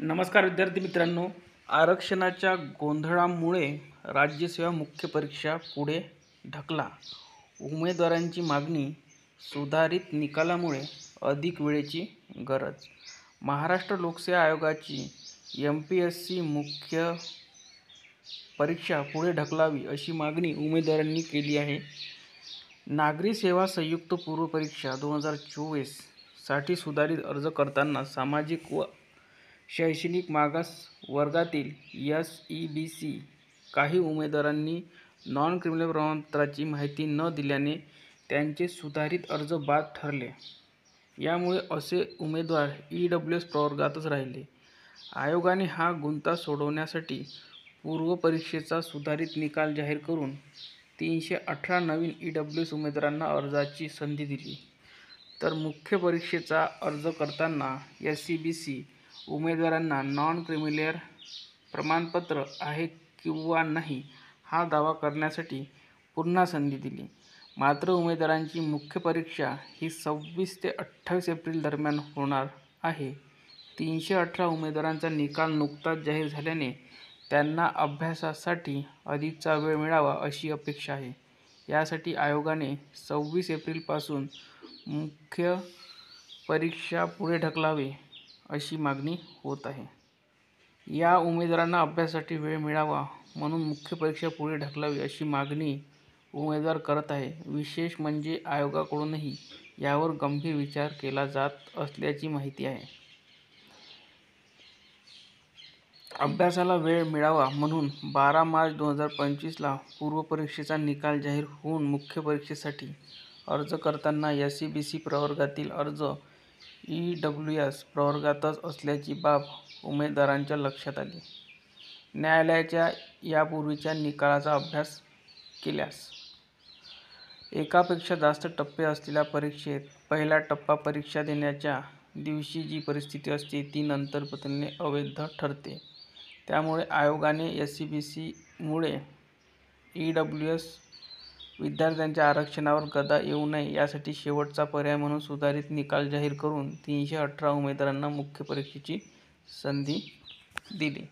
नमस्कार विद्यार्थी मित्रांनो, आरक्षणाच्या गोंधळामुळे राज्यसेवा मुख्य परीक्षा पुढे ढकला. उमेदवारांची मागणी, सुधारित निकालामुळे अधिक वेळेची गरज. महाराष्ट्र लोकसेवा आयोगाची MPSC मुख्य परीक्षा पुढे ढकलावी अशी मागणी उमेदवारांनी केली आहे. नागरी सेवा संयुक्त पूर्व परीक्षा 2024 साठी सुधारित अर्ज करताना सामाजिक व शैक्षणिक मागास वर्गातील SEBC काही उमेदवारांनी नॉन क्रिमिनल प्रमाणपत्राची माहिती न दिल्याने त्यांचे सुधारित अर्ज बाद ठरले. यामुळे असे उमेदवार EWS प्रवर्गातच राहिले. आयोगाने हा गुंता सोडवण्यासाठी पूर्व परीक्षेचा सुधारित निकाल जाहीर करून 318 नवीन EWS उमेदवारांना अर्जाची संधी दिली. तर मुख्य परीक्षेचा अर्ज करताना SEBC उमेदवारांना नॉन क्रिमिनल प्रमाणपत्र आहे किंवा नाही हा दावा करण्यासाठी पुन्हा संधी दिली. मात्र उमेदवारांची मुख्य परीक्षा ही 26 ते 28 एप्रिल दरम्यान होणार आहे. 318 उमेदवारांचा निकाल नुकताच जाहीर झाल्याने त्यांना अभ्यासासाठी अधिकचा वेळ मिळावा अशी अपेक्षा आहे. यासाठी आयोगाने 26 एप्रिलपासून मुख्य परीक्षा पुढे ढकलावी अशी मागणी होत आहे. या उमेदवारांना अभ्यासासाठी वेळ मिळावा म्हणून मुख्य परीक्षा पुढे ढकलावी अशी मागणी उमेदवार करत आहे. विशेष म्हणजे आयोगाकडूनही यावर गंभीर विचार केला जात असल्याची माहिती आहे. अभ्यासाला वेळ मिळावा म्हणून 12 मार्च 2025 ला पूर्व परीक्षेचा निकाल जाहीर होऊन मुख्य परीक्षेसाठी अर्ज करताना SEBC प्रवर्गातील अर्ज EWS प्रवर्गातच असल्याची बाब उमेदवारांच्या लक्षात आली. न्यायालयाच्या यापूर्वीच्या निकालाचा अभ्यास केल्यास एकापेक्षा जास्त टप्पे असलेल्या परीक्षेत पहिला टप्पा परीक्षा देण्याच्या दिवशी जी परिस्थिती असते ती नंतर बदलणे अवैध ठरते. त्यामुळे आयोगाने SEBC मुळे EWS विद्यार्थ्यांच्या आरक्षणावर गदा येऊ नये यासाठी शेवटचा पर्याय म्हणून सुधारित निकाल जाहीर करून 318 उमेदवारांना मुख्य परीक्षेची संधी दिली.